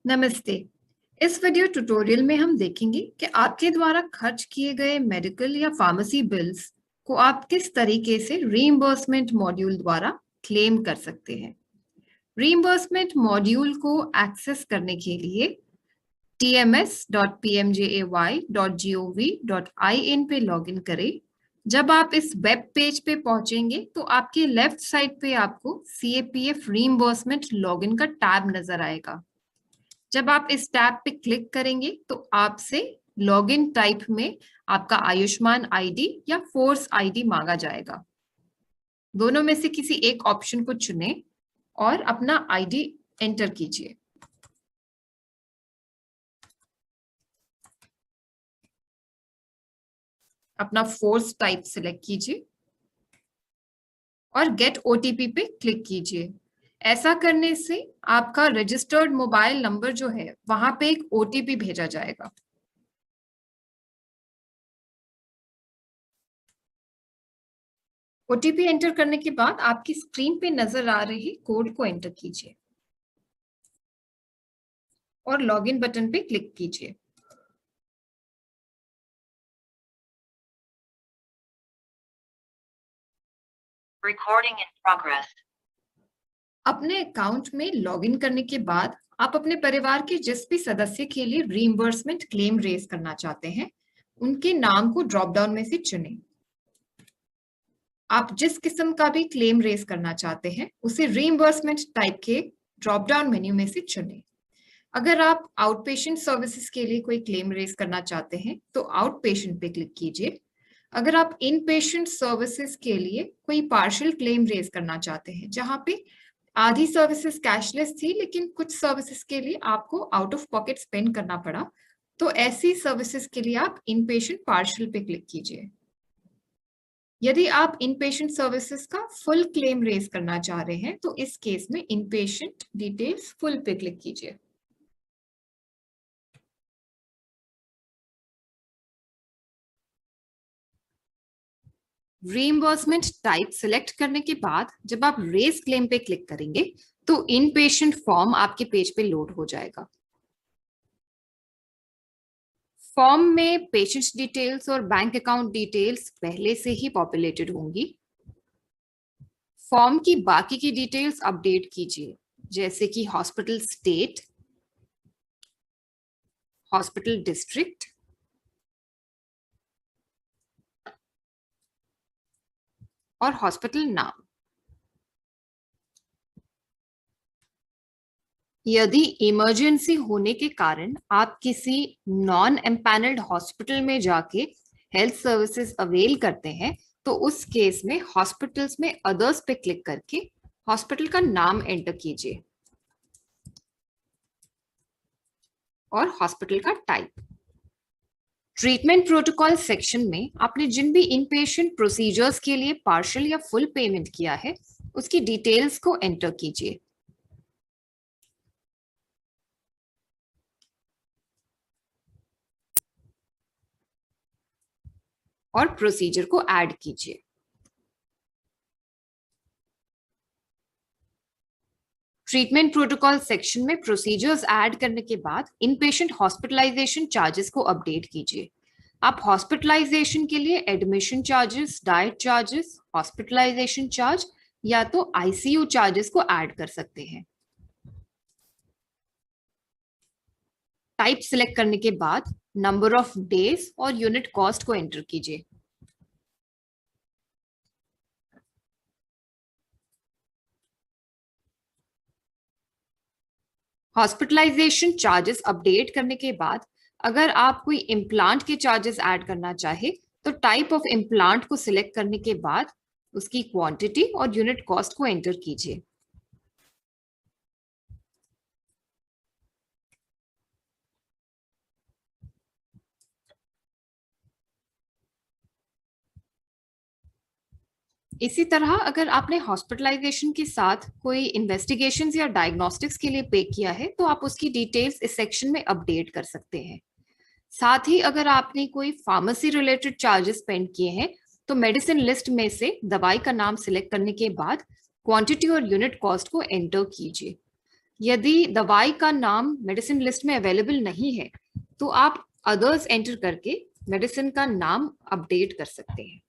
नमस्ते। इस video tutorial में हम देखेंगे कि आपके द्वारा खर्च किए गए मेडिकल या फार्मेसी बिल्स को आप किस तरीके से रीइंबर्समेंट मॉड्यूल द्वारा क्लेम कर सकते हैं। रीइंबर्समेंट मॉड्यूल को एक्सेस करने के लिए tms.pmjay.gov.in पे लॉगिन करें। जब आप इस वेब पेज पे पहुंचेंगे तो आपके लेफ्ट साइड पे आपको CAPF रीइंबर्समेंट लॉगिन का टैब नजर आएगा। जब आप इस टैब पे क्लिक करेंगे तो आपसे लॉगिन टाइप में आपका आयुष्मान आईडी या फोर्स आईडी मांगा जाएगा। दोनों में से किसी एक ऑप्शन को चुनें और अपना आईडी एंटर कीजिए। अपना फोर्स टाइप सिलेक्ट कीजिए और गेट ओटीपी पे क्लिक कीजिए। ऐसा करने से आपका रजिस्टर्ड मोबाइल नंबर जो है वहां पे एक ओटीपी भेजा जाएगा। ओटीपी एंटर करने के बाद आपकी स्क्रीन पे नजर आ रही कोड को एंटर कीजिए और लॉगिन बटन पे क्लिक कीजिए। Recording in progress. अपने अकाउंट में लॉगिन करने के बाद आप अपने परिवार के जिस भी सदस्य के लिए रीइंबर्समेंट क्लेम रेज करना चाहते हैं उनके नाम को ड्रॉप डाउन में से चुनें। आप जिस किस्म का भी क्लेम रेज करना चाहते हैं उसे रीइंबर्समेंट टाइप के ड्रॉप डाउन मेन्यू में से चुनें। अगर आप आउट पेशेंट सर्विसेज के लिए कोई क्लेम रेज करना चाहते हैं तो आउट पेशेंट पे क्लिक कीजिए। अगर आप इन पेशेंट सर्विसेज के लिए कोई पार्शियल क्लेम रेज करना चाहते हैं जहां पे आधी सर्विसेज कैशलेस थी लेकिन कुछ सर्विसेज के लिए आपको आउट ऑफ पॉकेट स्पेंड करना पड़ा, तो ऐसी सर्विसेज के लिए आप इन पेशेंट पार्शियल पे क्लिक कीजिए। यदि आप इन पेशेंट सर्विसेज का फुल क्लेम रेज करना चाह रहे हैं तो इस केस में इन पेशेंट डिटेल्स फुल पे क्लिक कीजिए। रीइंबर्समेंट टाइप सिलेक्ट करने के बाद जब आप रेज क्लेम पे क्लिक करेंगे तो इन पेशेंट फॉर्म आपके पेज पे लोड हो जाएगा। फॉर्म में पेशेंट डिटेल्स और बैंक अकाउंट डिटेल्स पहले से ही पॉपुलेटेड होंगी। फॉर्म की बाकी की डिटेल्स अपडेट कीजिए, जैसे कि हॉस्पिटल स्टेट, हॉस्पिटल डिस्ट्रिक्ट और हॉस्पिटल नाम। यदि इमरजेंसी होने के कारण आप किसी नॉन एम्पैनल्ड हॉस्पिटल में जाके हेल्थ सर्विसेज अवेल करते हैं तो उस केस में हॉस्पिटल्स में अदर्स पे क्लिक करके हॉस्पिटल का नाम एंटर कीजिए और हॉस्पिटल का टाइप। ट्रीटमेंट प्रोटोकॉल सेक्शन में आपने जिन भी इनपेशेंट प्रोसीजर्स के लिए पार्शियल या फुल पेमेंट किया है उसकी डिटेल्स को एंटर कीजिए। और प्रोसीजर को ऐड कीजिए। ट्रीटमेंट प्रोटोकॉल सेक्शन में प्रोसीजर्स ऐड करने के बाद इनपेशेंट हॉस्पिटलाइजेशन चार्जेस को अपडेट कीजिए। आप हॉस्पिटलाइजेशन के लिए admission charges, diet charges, hospitalisation charge या तो आईसीयू चार्जेस को ऐड कर सकते हैं। टाइप सिलेक्ट करने के बाद नंबर ऑफ डेज और यूनिट कॉस्ट को एंटर कीजिए। हॉस्पिटलाइजेशन चार्जेस अपडेट करने के बाद अगर आप कोई इम्प्लांट के चार्जेस ऐड करना चाहे तो टाइप ऑफ इम्प्लांट को सिलेक्ट करने के बाद उसकी क्वांटिटी और यूनिट कॉस्ट को एंटर कीजिए। इसी तरह अगर आपने हॉस्पिटलाइजेशन के साथ कोई इन्वेस्टिगेशंस या डायग्नोस्टिक्स के लिए पे किया है तो आप उसकी डिटेल्स इस सेक्शन में अपडेट कर सकते हैं। साथ ही अगर आपने कोई फार्मेसी रिलेटेड चार्जेस स्पेंड किए हैं तो मेडिसिन लिस्ट में से दवाई का नाम सिलेक्ट करने के बाद क्वांटिटी और यूनिट कॉस्ट को एंटर कीजिए। यदि दवाई का नाम मेडिसिन लिस्ट में अवेलेबल नहीं है तो आप अदर्स एंटर करके मेडिसिन का नाम अपडेट कर सकते हैं।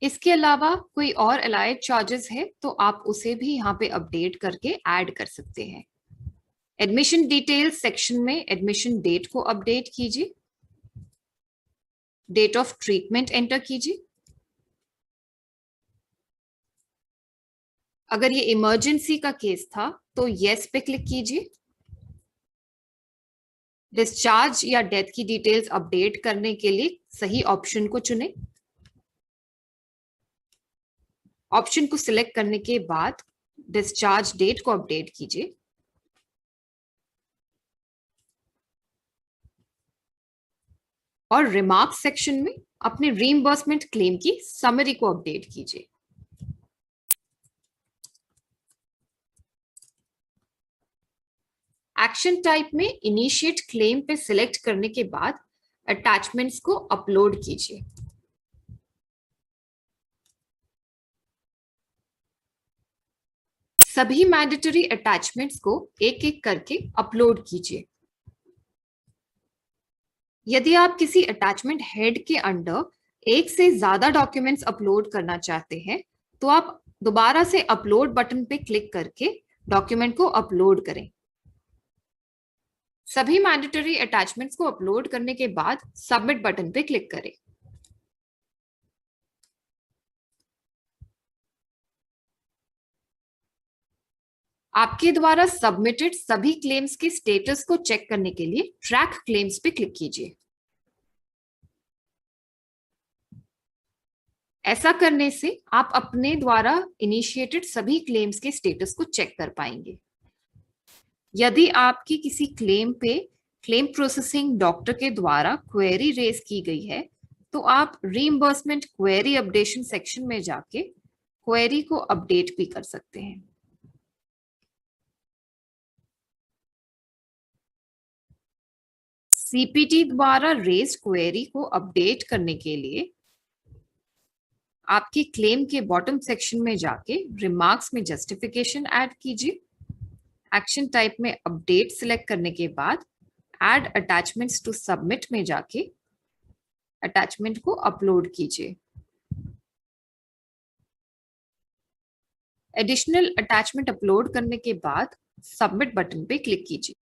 इसके अलावा कोई और अलाइड चार्जेस है तो आप उसे भी यहाँ पे अपडेट करके ऐड कर सकते हैं। एडमिशन डिटेल्स सेक्शन में एडमिशन डेट को अपडेट कीजिए, डेट ऑफ ट्रीटमेंट एंटर कीजिए। अगर ये इमरजेंसी का केस था तो यस पे क्लिक कीजिए। डिस्चार्ज या डेथ की डिटेल्स अपडेट करने के लिए सही ऑप्शन को चुनें। ऑप्शन को सिलेक्ट करने के बाद डिस्चार्ज डेट को अपडेट कीजिए। और रिमार्क सेक्शन में अपने रीइंबर्समेंट क्लेम की समरी को अपडेट कीजिए। एक्शन टाइप में इनिशिएट क्लेम पे सिलेक्ट करने के बाद अटैचमेंट्स को अपलोड कीजिए। सभी मैंडेटरी अटैचमेंट्स को एक एक करके अपलोड कीजिए। यदि आप किसी अटैचमेंट हेड के अंडर एक से ज्यादा डॉक्यूमेंट्स अपलोड करना चाहते हैं तो आप दोबारा से अपलोड बटन पे क्लिक करके डॉक्यूमेंट को अपलोड करें। सभी मैंडेटरी अटैचमेंट्स को अपलोड करने के बाद सबमिट बटन पे क्लिक करें। आपके द्वारा सबमिटेड सभी क्लेम्स के स्टेटस को चेक करने के लिए ट्रैक क्लेम्स पे क्लिक कीजिए। ऐसा करने से आप अपने द्वारा इनिशिएटेड सभी क्लेम्स के स्टेटस को चेक कर पाएंगे। यदि आपकी किसी क्लेम पे क्लेम प्रोसेसिंग डॉक्टर के द्वारा क्वेरी रेज की गई है तो आप रीइंबर्समेंट क्वेरी अपडेशन सेक्शन में जाके क्वेरी को अपडेट भी कर सकते हैं। सीपीटी द्वारा रेज क्वेरी को अपडेट करने के लिए आपके क्लेम के बॉटम सेक्शन में जाके रिमार्क्स में जस्टिफिकेशन ऐड कीजिए। एक्शन टाइप में अपडेट सिलेक्ट करने के बाद ऐड अटैचमेंट्स टू सबमिट में जाके अटैचमेंट को अपलोड कीजिए। एडिशनल अटैचमेंट अपलोड करने के बाद सबमिट बटन पे क्लिक कीजिए।